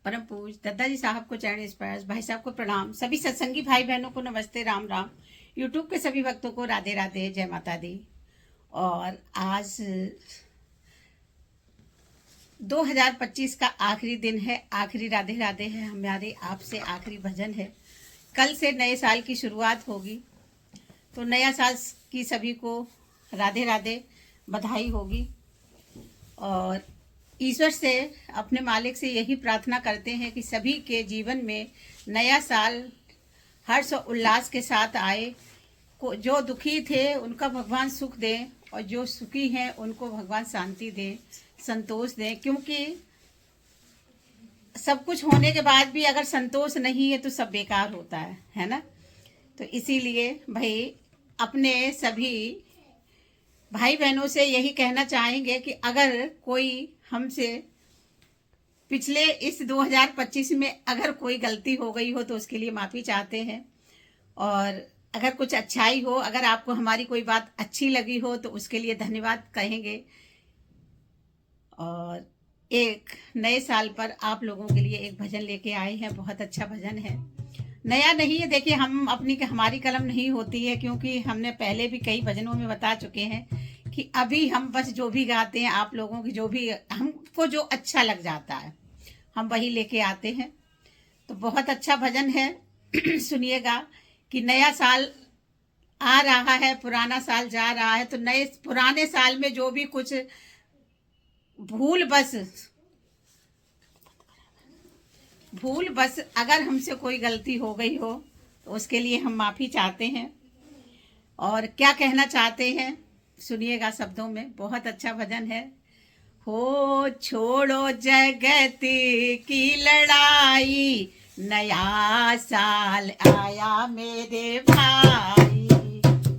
परम पूज दादाजी साहब को चरण स्पर्श, भाई साहब को प्रणाम, सभी सत्संगी भाई बहनों को नमस्ते, राम राम। यूट्यूब के सभी भक्तों को राधे राधे, जय माता दी। और आज 2025 का आखिरी दिन है, आखिरी राधे राधे है, हमारे आपसे आखिरी भजन है। कल से नए साल की शुरुआत होगी, तो नया साल की सभी को राधे राधे बधाई होगी। और ईश्वर से, अपने मालिक से यही प्रार्थना करते हैं कि सभी के जीवन में नया साल हर्ष और उल्लास के साथ आए। जो दुखी थे उनका भगवान सुख दें, और जो सुखी हैं उनको भगवान शांति दें, संतोष दें। क्योंकि सब कुछ होने के बाद भी अगर संतोष नहीं है तो सब बेकार होता है ना। तो इसीलिए भाई अपने सभी भाई बहनों से यही कहना चाहेंगे कि अगर कोई हमसे पिछले इस 2025 में अगर कोई गलती हो गई हो तो उसके लिए माफ़ी चाहते हैं। और अगर कुछ अच्छाई हो, अगर आपको हमारी कोई बात अच्छी लगी हो तो उसके लिए धन्यवाद कहेंगे। और एक नए साल पर आप लोगों के लिए एक भजन लेके आए हैं, बहुत अच्छा भजन है। नया नहीं है, देखिए हमारी कलम नहीं होती है, क्योंकि हमने पहले भी कई भजनों में बता चुके हैं कि अभी हम बस जो भी गाते हैं, आप लोगों की जो भी हमको जो अच्छा लग जाता है हम वही लेके आते हैं। तो बहुत अच्छा भजन है सुनिएगा कि नया साल आ रहा है, पुराना साल जा रहा है, तो नए पुराने साल में जो भी कुछ भूल बस अगर हमसे कोई गलती हो गई हो तो उसके लिए हम माफ़ी चाहते हैं। और क्या कहना चाहते हैं सुनिएगा शब्दों में, बहुत अच्छा भजन है। हो छोड़ो जगत की लड़ाई, नया साल आया मेरे भाई।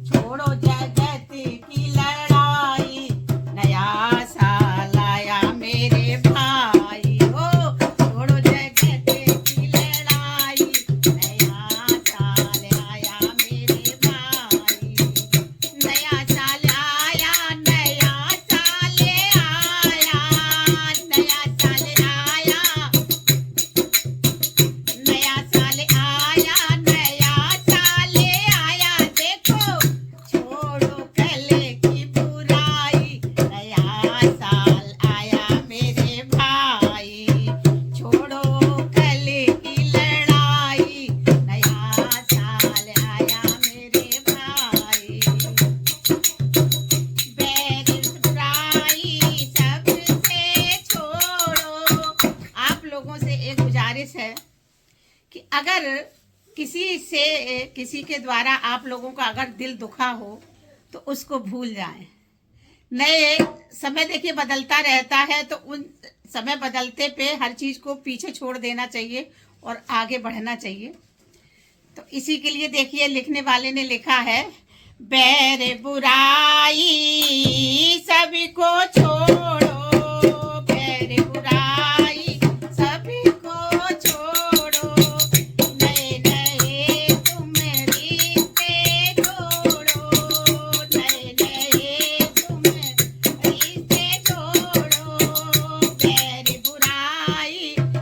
छोड़ो जगत की लड़ाई, नया साल आया मेरे भाई। हो छोड़ो जगत की लड़ाई, नया साल आया मेरे भाई। नया साल आया, नया साल आया, नया साल आया, नया साल आया, नया साल आया। देखो छोड़ो कल की बुराई, नया साल आया मेरे भाई। छोड़ो कल की लड़ाई, नया साल आया मेरे भाई। बैर बुराई सबसे छोड़ो। आप लोगों से एक गुजारिश है कि अगर किसी के द्वारा आप लोगों का अगर दिल दुखा हो तो उसको भूल जाएं। नए समय देखिए बदलता रहता है, तो उन समय बदलते पे हर चीज़ को पीछे छोड़ देना चाहिए और आगे बढ़ना चाहिए। तो इसी के लिए देखिए लिखने वाले ने लिखा है, बैर बुराई सभी को छोड़ो, बैर बुराई सभी को छोड़ो। नए नए तुम रिश्ते जोड़ो, नए नए तुम रिश्ते जोड़ो। बैर बुराई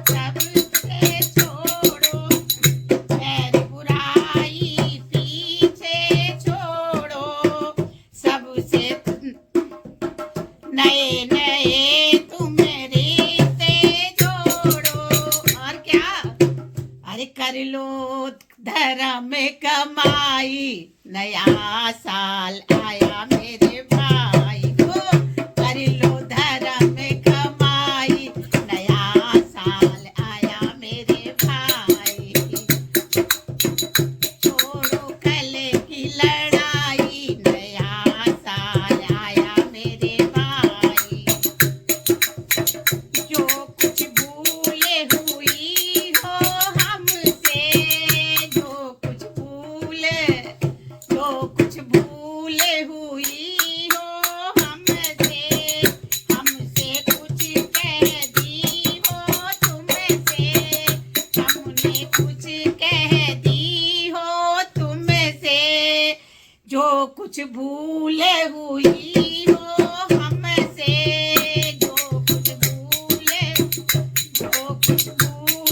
सबसे छोड़ो, बैर बुराई पीछे छोड़ो। सबसे नए नए तुम रिश्ते जोड़ो। और क्या, अरे कर लो धर्म कमाई, नया साल आया मेरे भाई। हो कर लो धर्म कमाई, नया साल आया मेरे भाई। छोड़ो कल की लड़ाई, नया साल आया मेरे भाई। जो कुछ भूले हुई हो हमसे, जो कुछ भूले हुई हो हमसे, हमसे कुछ कह दी हो तुमसे, हमने कुछ कह दी हो तुमसे। जो कुछ भूले हुई हो हमसे, जो कुछ भूले, जो कुछ भूले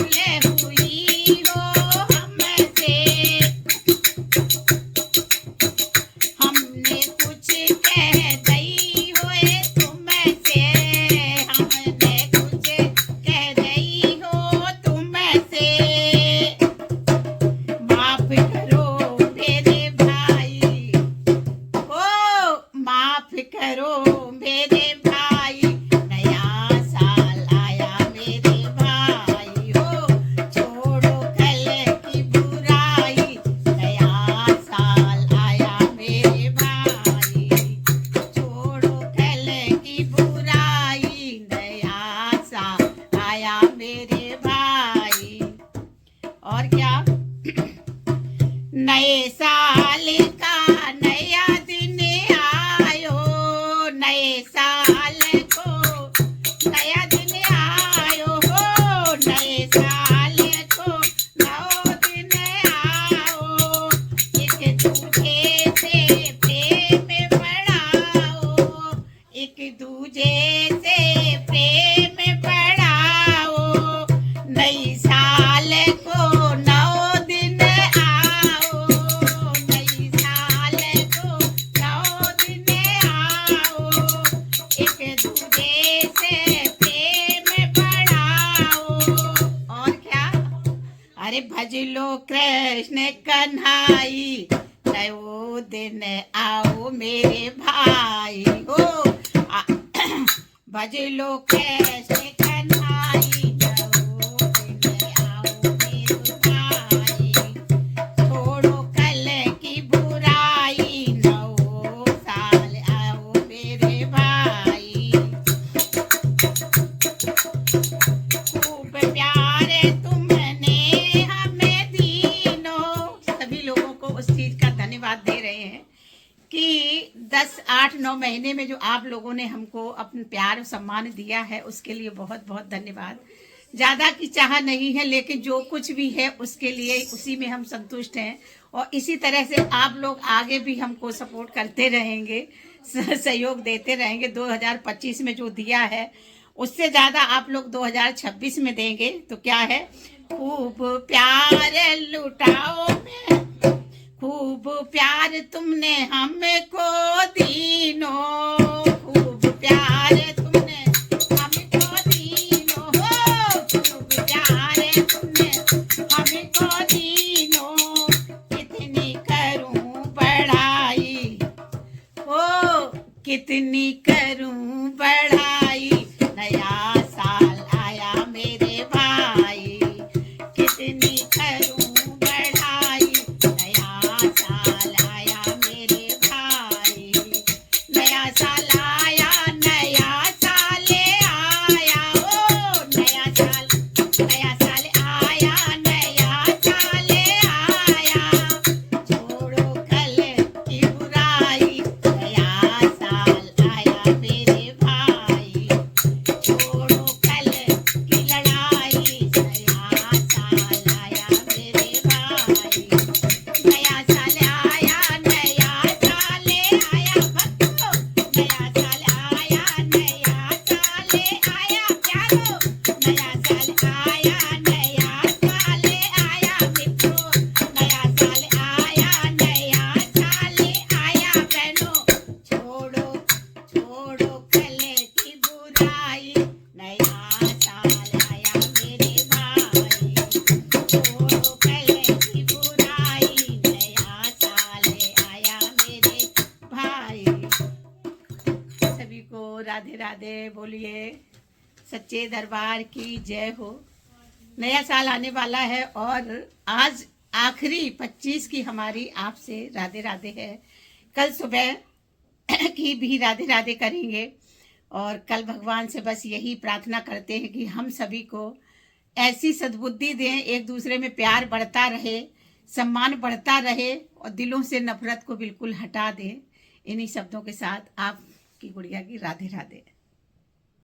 मेरे भाई। और क्या, नए साल का नया दिन आयो, नए साल को नया दिन आयो हो, नए साल को नौ दिन आओ, एक दूजे से प्रेम बढ़ाओ, एक दूजे से प्रेम बढ़ाओ, नई साल को नौ दिन आओ, नई साल को नौ दिन आओ, एक दूजे से प्रेम बढ़ाओ। और क्या, अरे भज लो कृष्ण कन्हाई, नयो दिन आओ मेरे भाई हो। भज लो कृष्ण कन्हाई, नयो दिन आओ मेरे भाई, छोड़ो कल की बुराई, नौ साल आओ मेरे भाई। खूब प्यार तुमने हमें दीनो, सभी लोगों को उस चीज का धन्यवाद दे रहे हैं कि 10, 8, 9 महीने में जो आप लोगों ने हमको अपना प्यार और सम्मान दिया है, उसके लिए बहुत बहुत धन्यवाद। ज़्यादा की चाह नहीं है, लेकिन जो कुछ भी है उसके लिए उसी में हम संतुष्ट हैं, और इसी तरह से आप लोग आगे भी हमको सपोर्ट करते रहेंगे, सहयोग देते रहेंगे। 2025 में जो दिया है उससे ज़्यादा आप लोग 2026 में देंगे तो क्या है, खूब प्यार लुटाओ में, खूब प्यार तुमने हमको दीनो, खूब प्यार तुमने हमको दीनो हो, खूब प्यार तुमने हमको दीनो, कितनी करूं बढ़ाई ओ, कितनी करूं बढ़ाई, नया साल आया मेरे भाई, कितनी करूं बढ़ाई, नया साल आया मेरे भाई, नया साल आया, नया साल आया ओ, नया साल आया, नया साल आया, छोड़ो कल की बुराई, नया साल आया मेरे भाई, छोड़ो कल की लड़ाई, नया साल आया मेरे भाई, नया साल आया, नया साल आया भक्तों, नया साल आया, नया साल आया प्यारो, नया साल आया, नया साल आया मित्रों, नया साल आया, नया साल आया बहनों, छोड़ो छोड़ो कल की बुराई, नया साल आया मेरे भाई, छोड़ो कल की बुराई, नया साल आया मेरे भाई। सभी को राधे राधे बोलिए, सच्चे दरबार की जय हो। नया साल आने वाला है और आज आखिरी 25 की हमारी आपसे राधे राधे है। कल सुबह की भी राधे राधे करेंगे, और कल भगवान से बस यही प्रार्थना करते हैं कि हम सभी को ऐसी सद्बुद्धि दें, एक दूसरे में प्यार बढ़ता रहे, सम्मान बढ़ता रहे, और दिलों से नफरत को बिल्कुल हटा दें। इन्हीं शब्दों के साथ आपकी गुड़िया की राधे राधे।